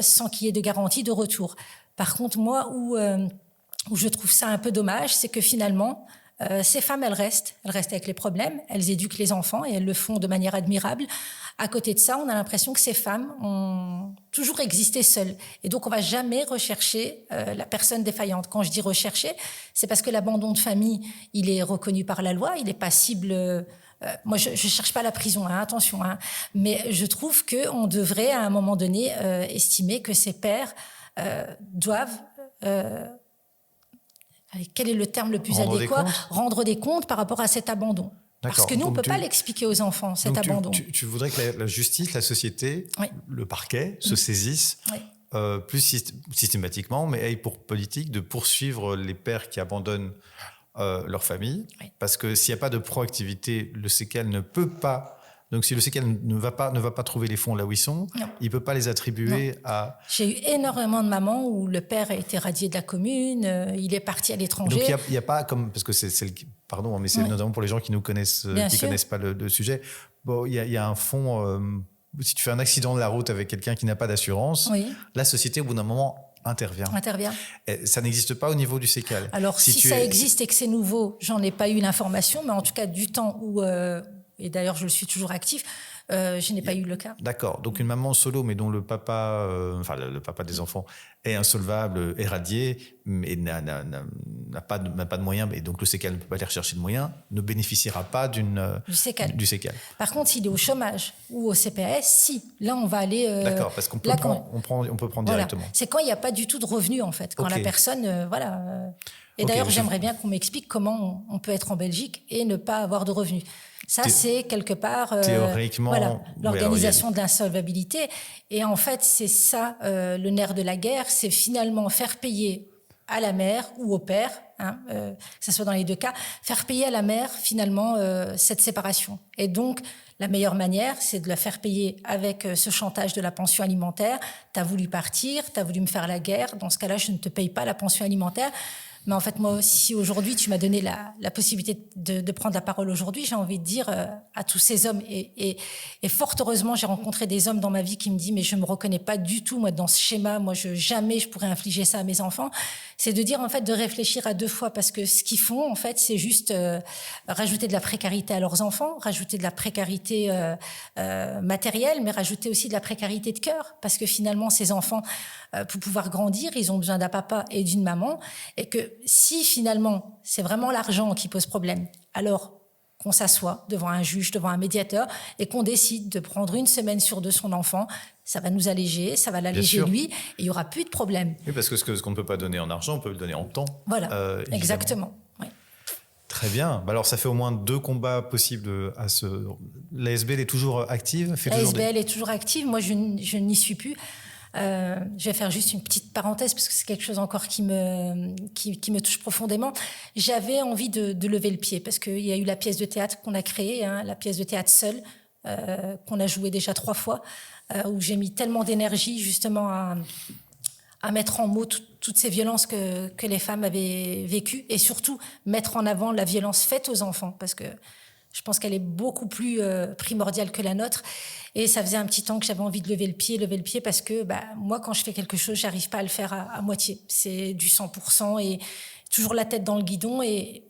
S2: sans qu'il y ait de garantie de retour. Par contre, moi, où je trouve ça un peu dommage, c'est que finalement, ces femmes, elles restent avec les problèmes, elles éduquent les enfants et elles le font de manière admirable. À côté de ça, on a l'impression que ces femmes ont toujours existé seules. Et donc, on ne va jamais rechercher la personne défaillante. Quand je dis rechercher, c'est parce que l'abandon de famille, il est reconnu par la loi, il n'est passible. Moi, je ne cherche pas la prison, attention. Mais je trouve qu'on devrait, à un moment donné, estimer que ces pères doivent... quel est le terme le plus adéquat ? Rendre des comptes par rapport à cet abandon. Parce que nous, on ne peut pas l'expliquer aux enfants, cet abandon.
S1: Tu voudrais que la justice, la société, le parquet se saisissent plus systématiquement, mais aient pour politique de poursuivre les pères qui abandonnent leur famille. Parce que s'il n'y a pas de proactivité, le CECAL ne peut pas... Donc, si le CECAL ne va pas trouver les fonds là où ils sont, il ne peut pas les attribuer à...
S2: J'ai eu énormément de mamans où le père a été radié de la commune, il est parti à l'étranger.
S1: Donc, il n'y a pas comme... Parce que c'est pardon, mais c'est notamment pour les gens qui ne connaissent pas le sujet. Bon, il y a un fonds... si tu fais un accident de la route avec quelqu'un qui n'a pas d'assurance, la société, au bout d'un moment, intervient. Et ça n'existe pas au niveau du CECAL.
S2: Alors, si ça existe et que c'est nouveau, j'en ai pas eu l'information, mais en tout cas, du temps où... et d'ailleurs, je le suis toujours actif, je n'ai pas eu le cas.
S1: D'accord. Donc, une maman solo, mais dont le papa, le papa des enfants est insolvable, est radié, mais n'a pas de moyens, et donc le CECAL ne peut pas aller rechercher de moyens, ne bénéficiera pas du CECAL.
S2: Par contre, s'il est au chômage ou au CPS, si. Là, on va aller...
S1: D'accord, parce qu'on peut prendre directement.
S2: C'est quand il n'y a pas du tout de revenus, en fait. Quand la personne... Et d'ailleurs, j'aimerais bien qu'on m'explique comment on peut être en Belgique et ne pas avoir de revenus. Ça, c'est quelque part
S1: théoriquement,
S2: l'organisation de l'insolvabilité. Et en fait, c'est ça le nerf de la guerre, c'est finalement faire payer à la mère ou au père, que ce soit dans les deux cas, faire payer à la mère finalement cette séparation. Et donc, la meilleure manière, c'est de la faire payer avec ce chantage de la pension alimentaire. T'as voulu partir, t'as voulu me faire la guerre. Dans ce cas-là, je ne te paye pas la pension alimentaire. Mais en fait, moi aussi, aujourd'hui, tu m'as donné la possibilité de prendre la parole aujourd'hui. J'ai envie de dire à tous ces hommes, et fort heureusement, j'ai rencontré des hommes dans ma vie qui me disent « mais je ne me reconnais pas du tout moi, dans ce schéma, moi, jamais je pourrais infliger ça à mes enfants ». C'est de dire, en fait, de réfléchir à deux fois, parce que ce qu'ils font, en fait, c'est juste rajouter de la précarité à leurs enfants, rajouter de la précarité matérielle, mais rajouter aussi de la précarité de cœur, parce que finalement, ces enfants, pour pouvoir grandir, ils ont besoin d'un papa et d'une maman, et que si finalement c'est vraiment l'argent qui pose problème, alors qu'on s'assoit devant un juge, devant un médiateur, et qu'on décide de prendre une semaine sur deux son enfant, ça va nous alléger, ça va l'alléger lui, et il n'y aura plus de problème.
S1: Oui, parce que ce qu'on ne peut pas donner en argent, on peut le donner en temps.
S2: Voilà, exactement. Oui.
S1: Très bien. Alors, ça fait au moins 2 combats possibles à ce... L'ASBL est toujours active?
S2: L'ASBL est toujours active. Moi, je n'y suis plus. Je vais faire juste une petite parenthèse parce que c'est quelque chose encore qui me touche profondément. J'avais envie de lever le pied parce qu'il y a eu la pièce de théâtre qu'on a créée, la pièce de théâtre Seul, qu'on a jouée déjà 3 fois, où j'ai mis tellement d'énergie justement à mettre en mots toutes ces violences que les femmes avaient vécues, et surtout mettre en avant la violence faite aux enfants, parce que je pense qu'elle est beaucoup plus primordiale que la nôtre. Et ça faisait un petit temps que j'avais envie de lever le pied, parce que moi, quand je fais quelque chose, j'arrive pas à le faire à moitié. C'est du 100% et toujours la tête dans le guidon. Et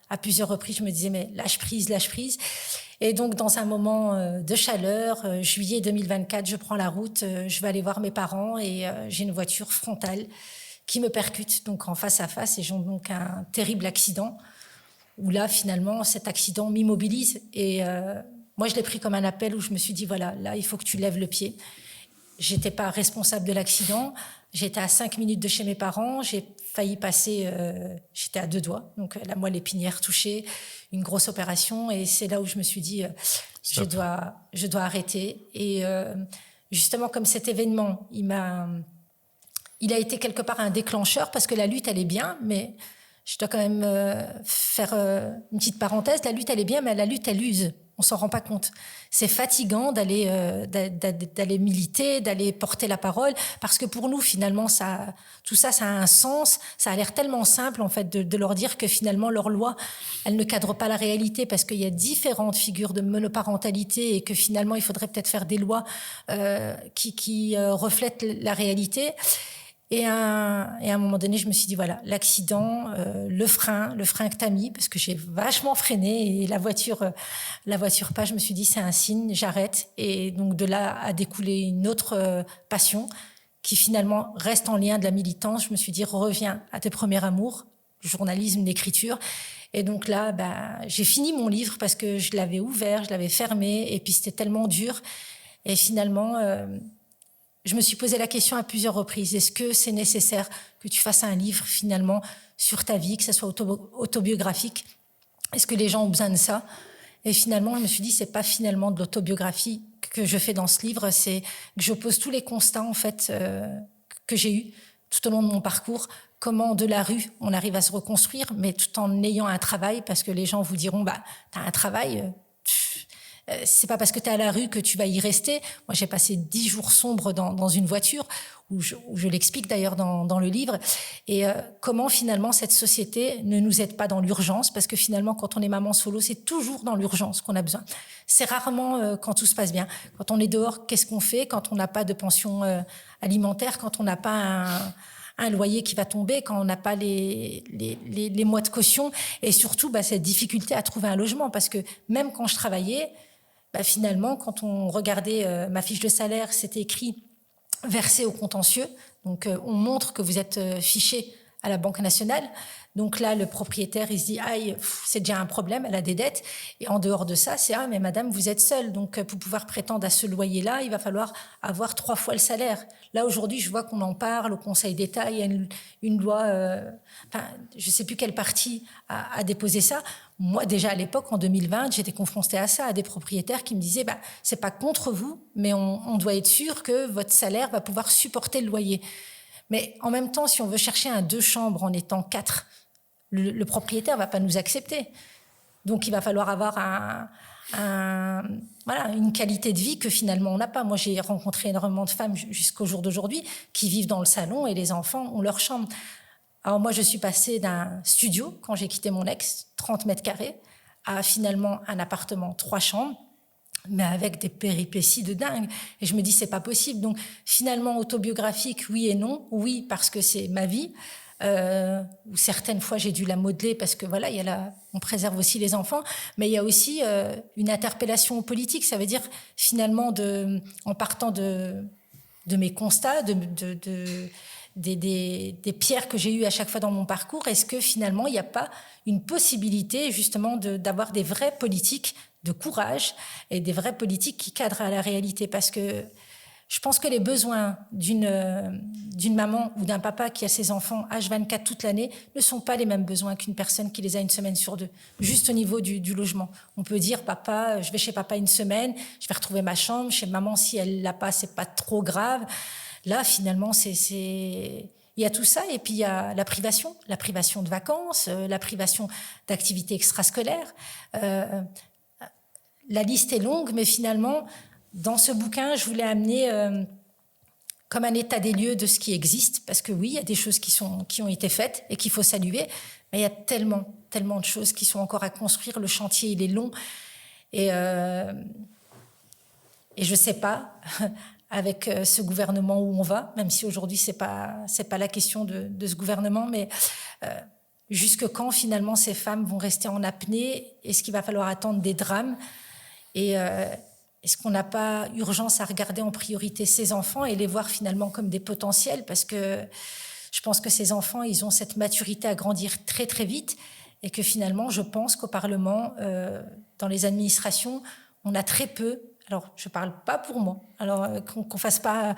S2: à plusieurs reprises, je me disais, mais lâche prise. Et donc, dans un moment de chaleur, juillet 2024, je prends la route, je vais aller voir mes parents, et j'ai une voiture frontale qui me percute, donc en face à face, et j'ai donc un terrible accident, où là, finalement, cet accident m'immobilise. Et moi, je l'ai pris comme un appel où je me suis dit, voilà, là, il faut que tu lèves le pied. j'étais pas responsable de l'accident. J'étais à 5 minutes de chez mes parents. J'ai failli passer, j'étais à 2 doigts. Donc, la moelle épinière touchée, une grosse opération. Et c'est là où je me suis dit, je dois arrêter. Et justement, comme cet événement, il a été quelque part un déclencheur parce que la lutte, elle est bien, mais je dois quand même faire une petite parenthèse. La lutte, elle est bien, mais la lutte, elle use. On s'en rend pas compte. C'est fatigant d'aller militer, d'aller porter la parole, parce que pour nous, finalement, tout ça, ça a un sens. Ça a l'air tellement simple, en fait, de leur dire que finalement, leur loi, elle ne cadre pas la réalité, parce qu'il y a différentes figures de monoparentalité et que finalement, il faudrait peut-être faire des lois qui reflètent la réalité. Et à un moment donné, je me suis dit, voilà, l'accident, le frein que t'as mis, parce que j'ai vachement freiné, et la voiture pas, je me suis dit, c'est un signe, j'arrête. Et donc, de là a découlé une autre passion qui finalement reste en lien de la militance. Je me suis dit, reviens à tes premiers amours, le journalisme, l'écriture. Et donc là, j'ai fini mon livre parce que je l'avais ouvert, je l'avais fermé, et puis c'était tellement dur. Et finalement, je me suis posé la question à plusieurs reprises. Est-ce que c'est nécessaire que tu fasses un livre, finalement, sur ta vie, que ça soit autobiographique? Est-ce que les gens ont besoin de ça? Et finalement, je me suis dit, c'est pas finalement de l'autobiographie que je fais dans ce livre, c'est que je pose tous les constats, en fait, que j'ai eus tout au long de mon parcours. Comment, de la rue, on arrive à se reconstruire, mais tout en ayant un travail, parce que les gens vous diront, t'as un travail, c'est pas parce que tu es à la rue que tu vas y rester. Moi, j'ai passé 10 jours sombres dans une voiture, où je l'explique d'ailleurs dans le livre. Et comment finalement cette société ne nous aide pas dans l'urgence, parce que finalement, quand on est maman solo, c'est toujours dans l'urgence qu'on a besoin. C'est rarement quand tout se passe bien. Quand on est dehors, qu'est-ce qu'on fait quand on n'a pas de pension alimentaire, quand on n'a pas un loyer qui va tomber, quand on n'a pas les mois de caution, et surtout cette difficulté à trouver un logement, parce que même quand je travaillais, finalement, quand on regardait ma fiche de salaire, c'était écrit versé au contentieux. Donc, on montre que vous êtes fiché à la Banque nationale. Donc là, le propriétaire, il se dit, aïe, c'est déjà un problème, elle a des dettes. Et en dehors de ça, c'est, ah, mais madame, vous êtes seule. Donc, pour pouvoir prétendre à ce loyer-là, il va falloir avoir 3 fois le salaire. Là, aujourd'hui, je vois qu'on en parle au Conseil d'État. Il y a une loi, je ne sais plus quelle partie a déposé ça. Moi, déjà à l'époque, en 2020, j'étais confrontée à ça, à des propriétaires qui me disaient, c'est pas contre vous, mais on doit être sûr que votre salaire va pouvoir supporter le loyer. Mais en même temps, si on veut chercher un 2 chambres en étant 4, le propriétaire va pas nous accepter. Donc, il va falloir avoir une qualité de vie que finalement on n'a pas. Moi, j'ai rencontré énormément de femmes jusqu'au jour d'aujourd'hui qui vivent dans le salon et les enfants ont leur chambre. Alors moi, je suis passée d'un studio, quand j'ai quitté mon ex, 30 mètres carrés, à finalement un appartement 3 chambres, mais avec des péripéties de dingue. Et je me dis, c'est pas possible. Donc, finalement, autobiographique, oui et non. Oui, parce que c'est ma vie. Où certaines fois, j'ai dû la modeler parce que voilà, on préserve aussi les enfants. Mais il y a aussi une interpellation politique. Ça veut dire, finalement, en partant de mes constats, des pierres que j'ai eues à chaque fois dans mon parcours, est-ce que finalement, il n'y a pas une possibilité justement d'avoir des vraies politiques de courage et des vraies politiques qui cadrent à la réalité? Parce que je pense que les besoins d'une maman ou d'un papa qui a ses enfants H24 toute l'année ne sont pas les mêmes besoins qu'une personne qui les a une semaine sur 2, juste au niveau du logement. On peut dire, papa, je vais chez papa une semaine, je vais retrouver ma chambre, chez maman, si elle l'a pas, c'est pas trop grave. Là, finalement, il y a tout ça, et puis il y a la privation de vacances, la privation d'activités extrascolaires. La liste est longue, mais finalement, dans ce bouquin, je voulais amener comme un état des lieux de ce qui existe, parce que oui, il y a des choses qui ont été faites et qu'il faut saluer, mais il y a tellement de choses qui sont encore à construire. Le chantier, il est long, et je sais pas avec ce gouvernement où on va, même si aujourd'hui c'est pas la question de ce gouvernement, mais jusque quand finalement ces femmes vont rester en apnée? Est-ce qu'il va falloir attendre des drames? Et est-ce qu'on n'a pas urgence à regarder en priorité ces enfants et les voir finalement comme des potentiels? Parce que je pense que ces enfants, ils ont cette maturité à grandir très très vite, et que finalement, je pense qu'au Parlement, dans les administrations, on a très peu alors je parle pas pour moi, alors qu'on me fasse pas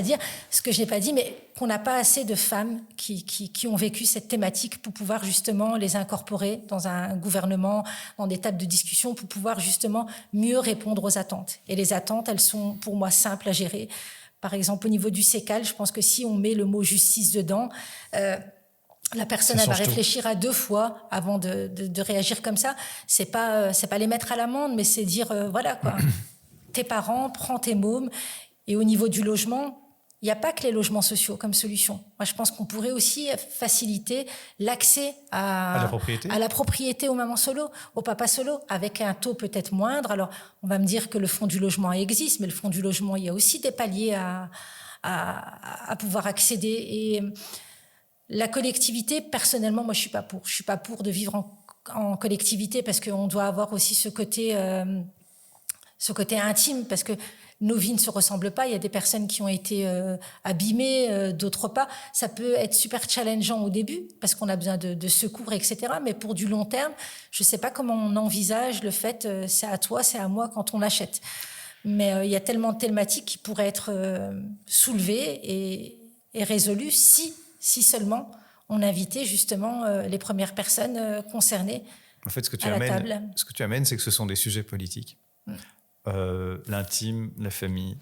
S2: dire ce que j'ai pas dit, mais qu'on n'a pas assez de femmes qui ont vécu cette thématique pour pouvoir justement les incorporer dans un gouvernement, dans des tables de discussion, pour pouvoir justement mieux répondre aux attentes. Et les attentes, elles sont pour moi simples à gérer. Par exemple, au niveau du CECAL, je pense que si on met le mot justice dedans, la personne elle va réfléchir à 2 fois avant de réagir comme ça. C'est pas les mettre à l'amende, mais c'est dire voilà quoi. Tes parents, prends tes mômes. Et au niveau du logement, il n'y a pas que les logements sociaux comme solution. Moi, je pense qu'on pourrait aussi faciliter l'accès à la propriété aux mamans solo, aux papas solo, avec un taux peut-être moindre. Alors, on va me dire que le fonds du logement existe, mais le fonds du logement, il y a aussi des paliers à pouvoir accéder. Et la collectivité, personnellement, moi, je suis pas pour. Je suis pas pour de vivre en collectivité parce qu'on doit avoir aussi ce côté intime, parce que nos vies ne se ressemblent pas. Il y a des personnes qui ont été abîmées, d'autres pas. Ça peut être super challengeant au début parce qu'on a besoin de secours, etc. Mais pour du long terme, je sais pas comment on envisage le fait c'est à toi, c'est à moi quand on achète. Mais il y a tellement de thématiques qui pourraient être soulevées et résolues si seulement on invitait justement les premières personnes concernées.
S1: En fait, ce que tu amènes, c'est que ce sont des sujets politiques. L'intime, la famille,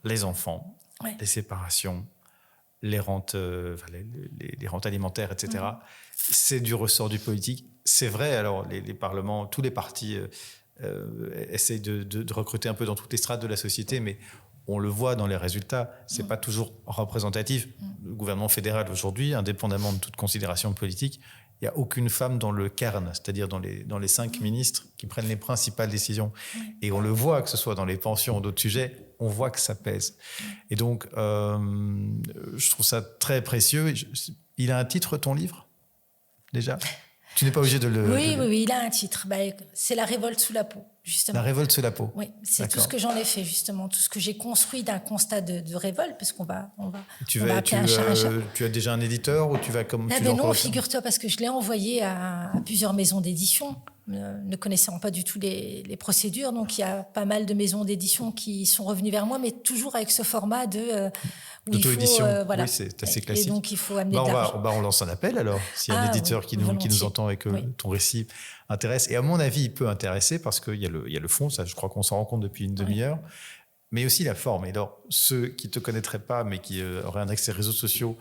S1: les enfants, les séparations, les rentes, les rentes alimentaires, etc. C'est du ressort du politique. C'est vrai, alors les parlements, tous les partis essayent de recruter un peu dans toutes les strates de la société, mais on le voit dans les résultats, c'est pas toujours représentatif. Le gouvernement fédéral aujourd'hui, indépendamment de toute considération politique, il n'y a aucune femme dans le cairn, c'est-à-dire dans les 5 ministres qui prennent les principales décisions. Et on le voit, que ce soit dans les pensions ou d'autres sujets, on voit que ça pèse. Et donc, je trouve ça très précieux. Il a un titre, ton livre, déjà ? Tu n'es pas obligé de le...
S2: Oui, il a un titre. C'est La révolte sous la peau, justement.
S1: La révolte sous la peau.
S2: Oui, c'est tout ce que j'en ai fait, justement. Tout ce que j'ai construit d'un constat de révolte, parce qu'on va
S1: tu as déjà un éditeur ou tu vas comme...
S2: Non, figure-toi, parce que je l'ai envoyé à plusieurs maisons d'édition, ne connaissant pas du tout les procédures. Donc, il y a pas mal de maisons d'édition qui sont revenues vers moi, mais toujours avec ce format
S1: d'auto-édition.
S2: Voilà.
S1: Oui, c'est assez classique.
S2: Et donc, il faut amener de l'argent.
S1: On lance un appel, alors, s'il y a un éditeur qui nous entend et que ton récit intéresse. Et à mon avis, il peut intéresser parce qu'il y a le fond, ça, je crois qu'on s'en rend compte depuis une demi-heure, mais aussi la forme. Et alors, ceux qui ne te connaîtraient pas, mais qui auraient un accès aux réseaux sociaux,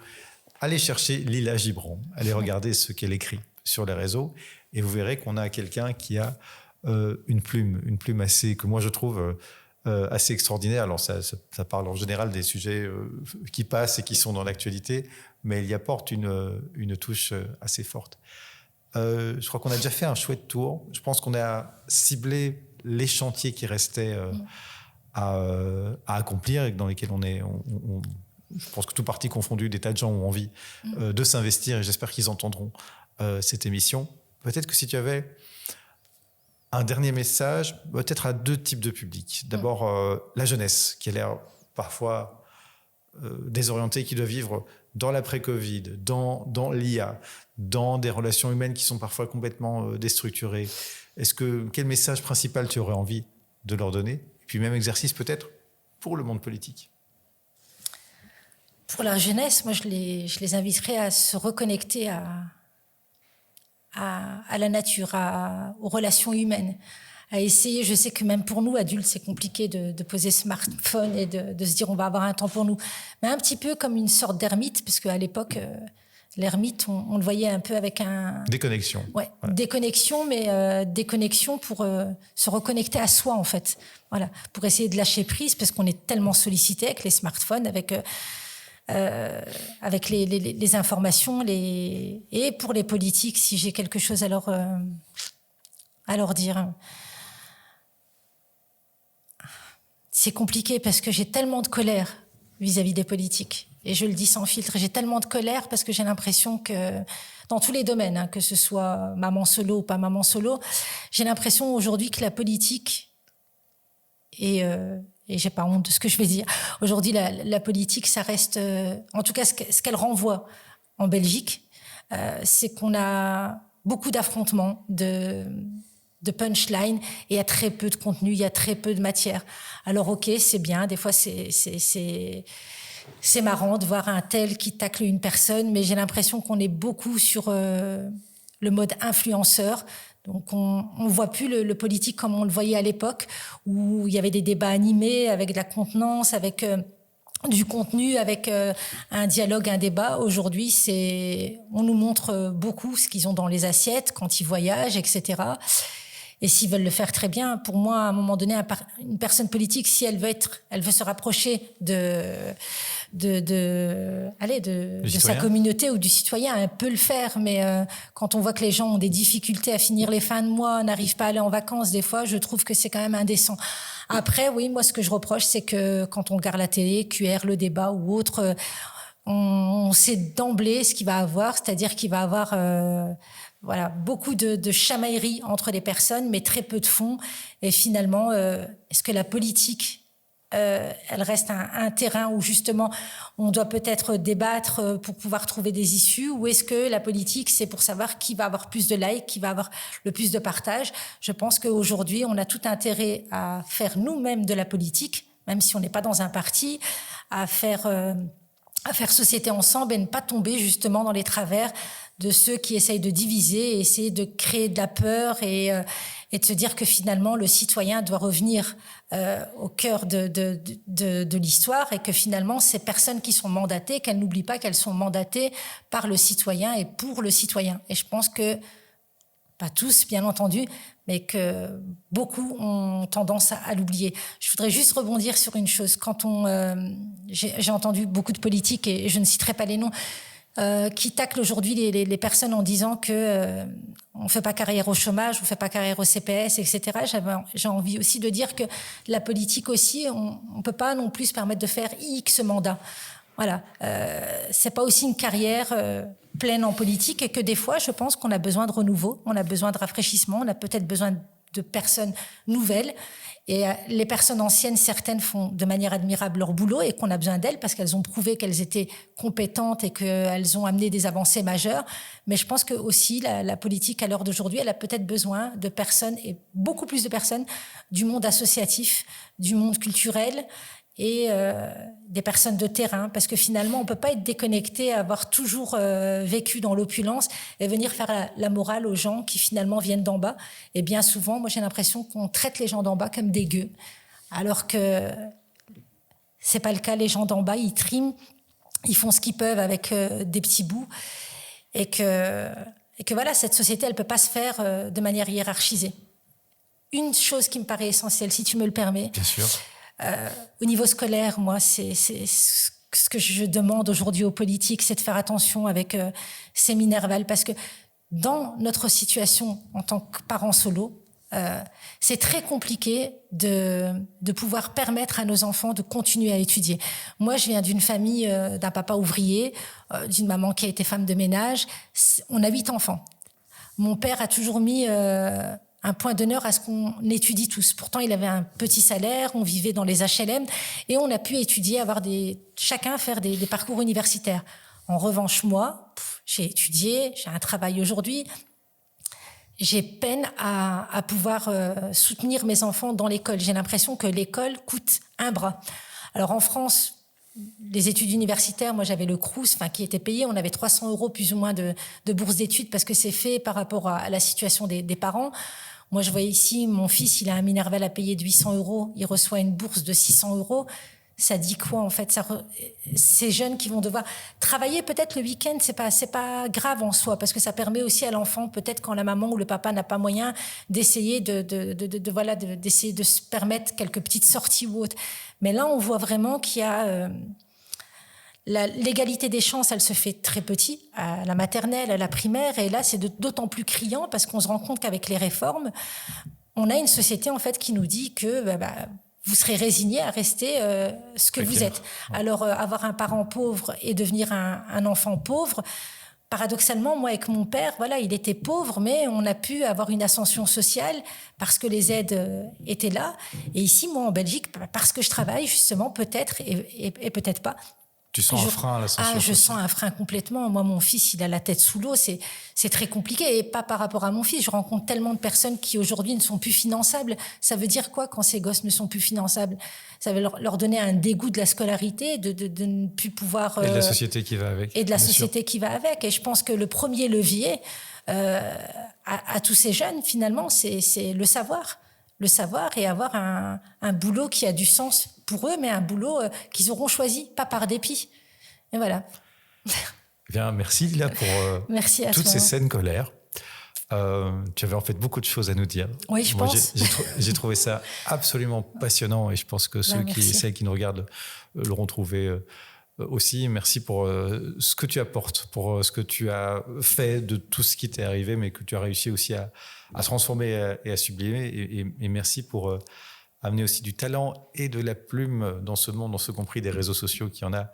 S1: allez chercher Lila Gibran, allez regarder ce qu'elle écrit sur les réseaux, et vous verrez qu'on a quelqu'un qui a une plume assez, que moi je trouve assez extraordinaire. Alors ça parle en général des sujets qui passent et qui sont dans l'actualité, mais il y apporte une touche assez forte. Je crois qu'on a déjà fait un chouette tour. Je pense qu'on a ciblé les chantiers qui restaient à accomplir et dans lesquels je pense que tout parti confondu, des tas de gens ont envie de s'investir et j'espère qu'ils entendront cette émission. Peut-être que si tu avais un dernier message, peut-être à 2 types de publics. D'abord, la jeunesse, qui a l'air parfois désorientée, qui doit vivre dans l'après-Covid, dans l'IA, dans des relations humaines qui sont parfois complètement déstructurées. Quel message principal tu aurais envie de leur donner ? Et puis même exercice peut-être pour le monde politique.
S2: Pour la jeunesse, moi je les inviterais à se reconnecter à la nature, aux relations humaines, à essayer. Je sais que même pour nous, adultes, c'est compliqué de poser smartphone et de se dire on va avoir un temps pour nous. Mais un petit peu comme une sorte d'ermite, parce qu'à l'époque, l'ermite, on le voyait un peu avec un...
S1: Déconnexion.
S2: Ouais, voilà. Déconnexion, mais déconnexion pour se reconnecter à soi, en fait. Voilà, pour essayer de lâcher prise, parce qu'on est tellement sollicité avec les smartphones, avec les informations, et pour les politiques, si j'ai quelque chose à leur dire. C'est compliqué parce que j'ai tellement de colère vis-à-vis des politiques. Et je le dis sans filtre, j'ai tellement de colère parce que j'ai l'impression que, dans tous les domaines, que ce soit maman solo ou pas maman solo, j'ai l'impression aujourd'hui que la politique et j'ai pas honte de ce que je vais dire. Aujourd'hui, la politique, ça reste, en tout cas, ce qu'elle renvoie en Belgique, c'est qu'on a beaucoup d'affrontements, de punchline, et il y a très peu de contenu, il y a très peu de matière. Alors ok, c'est bien, des fois c'est marrant de voir un tel qui tacle une personne, mais j'ai l'impression qu'on est beaucoup sur le mode influenceur. Donc on voit plus le politique comme on le voyait à l'époque, où il y avait des débats animés avec de la contenance, avec du contenu, avec un dialogue, un débat. Aujourd'hui, on nous montre beaucoup ce qu'ils ont dans les assiettes quand ils voyagent, etc. Et s'ils veulent le faire très bien, pour moi, à un moment donné, une personne politique, si elle veut se rapprocher de sa communauté ou du citoyen, elle peut le faire. Mais quand on voit que les gens ont des difficultés à finir les fins de mois, n'arrivent pas à aller en vacances, des fois, je trouve que c'est quand même indécent. Après, oui, moi, ce que je reproche, c'est que quand on regarde la télé, QR, le débat ou autre, on sait d'emblée ce qu'il va avoir, c'est-à-dire qu'il va avoir beaucoup de chamailleries entre les personnes, mais très peu de fond. Et finalement, est-ce que la politique, elle reste un terrain où justement on doit peut-être débattre pour pouvoir trouver des issues, ou est-ce que la politique, c'est pour savoir qui va avoir plus de likes, qui va avoir le plus de partage? Je pense qu'aujourd'hui, on a tout intérêt à faire nous-mêmes de la politique, même si on n'est pas dans un parti, à faire société ensemble et ne pas tomber justement dans les travers de ceux qui essayent de diviser et essayer de créer de la peur et de se dire que finalement le citoyen doit revenir au cœur de l'histoire, et que finalement ces personnes qui sont mandatées, qu'elles n'oublient pas qu'elles sont mandatées par le citoyen et pour le citoyen. Et je pense que, pas tous bien entendu, mais que beaucoup ont tendance à l'oublier. Je voudrais juste rebondir sur une chose. J'ai entendu beaucoup de politiques, et je ne citerai pas les noms, qui taclent aujourd'hui les personnes en disant que on fait pas carrière au chômage, on fait pas carrière au CPS, etc. J'ai envie aussi de dire que la politique aussi, on peut pas non plus se permettre de faire X mandats. Voilà, c'est pas aussi une carrière pleine en politique, et que des fois, je pense qu'on a besoin de renouveau, on a besoin de rafraîchissement, on a peut-être besoin de personnes nouvelles. Et les personnes anciennes, certaines font de manière admirable leur boulot, et qu'on a besoin d'elles parce qu'elles ont prouvé qu'elles étaient compétentes et qu'elles ont amené des avancées majeures. Mais je pense que aussi la politique à l'heure d'aujourd'hui, elle a peut-être besoin de personnes, et beaucoup plus de personnes du monde associatif, du monde culturel, et des personnes de terrain, parce que finalement on peut pas être déconnecté, avoir toujours vécu dans l'opulence et venir faire la morale aux gens qui finalement viennent d'en bas. Et bien souvent, moi j'ai l'impression qu'on traite les gens d'en bas comme des gueux, alors que c'est pas le cas. Les gens d'en bas, ils triment, ils font ce qu'ils peuvent avec des petits bouts, et que voilà, cette société, elle peut pas se faire de manière hiérarchisée. Une chose qui me paraît essentielle, si tu me le permets.
S1: Bien sûr.
S2: Au niveau scolaire, moi, c'est ce que je demande aujourd'hui aux politiques, c'est de faire attention avec ces Minerval, parce que dans notre situation en tant que parents solo, c'est très compliqué de pouvoir permettre à nos enfants de continuer à étudier. Moi, je viens d'une famille d'un papa ouvrier, d'une maman qui a été femme de ménage. On a 8 enfants. Mon père a toujours mis un point d'honneur à ce qu'on étudie tous. Pourtant, il avait un petit salaire, on vivait dans les HLM, et on a pu étudier, chacun faire des parcours universitaires. En revanche, moi, j'ai étudié, j'ai un travail aujourd'hui, j'ai peine à pouvoir soutenir mes enfants dans l'école. J'ai l'impression que l'école coûte un bras. Alors en France, les études universitaires, moi j'avais le Crous, qui était payé, on avait 300 € plus ou moins de bourse d'études, parce que c'est fait par rapport à la situation des parents. Moi je vois ici, mon fils, il a un Minerval à payer de 800 €, il reçoit une bourse de 600 €. Ça dit quoi en fait? Ces jeunes qui vont devoir travailler peut-être le week-end, c'est pas grave en soi, parce que ça permet aussi à l'enfant, peut-être quand la maman ou le papa n'a pas moyen, d'essayer d'essayer de se permettre quelques petites sorties ou autres. Mais là, on voit vraiment qu'il y a l'égalité des chances, elle se fait très petit, à la maternelle, à la primaire, et là, c'est d'autant plus criant parce qu'on se rend compte qu'avec les réformes, on a une société en fait qui nous dit que vous serez résigné à rester ce que vous êtes. Alors, avoir un parent pauvre et devenir un enfant pauvre, paradoxalement, moi, avec mon père, voilà, il était pauvre, mais on a pu avoir une ascension sociale parce que les aides étaient là. Et ici, moi, en Belgique, parce que je travaille, justement, peut-être et peut-être pas,
S1: Tu sens un frein à l'ascension?
S2: Ah, je sens un frein complètement. Moi, mon fils, il a la tête sous l'eau. C'est très compliqué. Et pas par rapport à mon fils. Je rencontre tellement de personnes qui, aujourd'hui, ne sont plus finançables. Ça veut dire quoi quand ces gosses ne sont plus finançables? Ça veut leur donner un dégoût de la scolarité, de ne plus pouvoir...
S1: Et de la société qui va avec.
S2: Et de la société qui va avec. Et je pense que le premier levier à tous ces jeunes, finalement, c'est le savoir. Le savoir et avoir un boulot qui a du sens pour eux, mais un boulot qu'ils auront choisi, pas par dépit. Et voilà.
S1: Bien, merci Lila pour
S2: merci à
S1: toutes
S2: toi.
S1: ces scènes colères. Tu avais en fait beaucoup de choses à nous dire.
S2: Oui, je pense.
S1: J'ai trouvé ça absolument passionnant et je pense que celles qui nous regardent l'auront trouvé aussi. Merci pour ce que tu apportes, pour ce que tu as fait de tout ce qui t'est arrivé, mais que tu as réussi aussi à transformer et à sublimer. Et merci pour amener aussi du talent et de la plume dans ce monde, dans ce compris des réseaux sociaux qui en a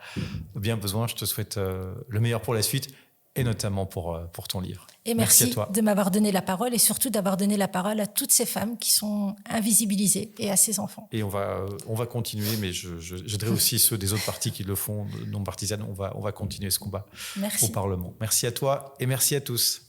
S1: bien besoin. Je te souhaite le meilleur pour la suite et notamment pour ton livre.
S2: Et merci à toi de m'avoir donné la parole et surtout d'avoir donné la parole à toutes ces femmes qui sont invisibilisées et à ces enfants.
S1: Et on va continuer, mais je dirais aussi ceux des autres partis qui le font, non partisanes, on va continuer ce combat au Parlement. Merci à toi et merci à tous.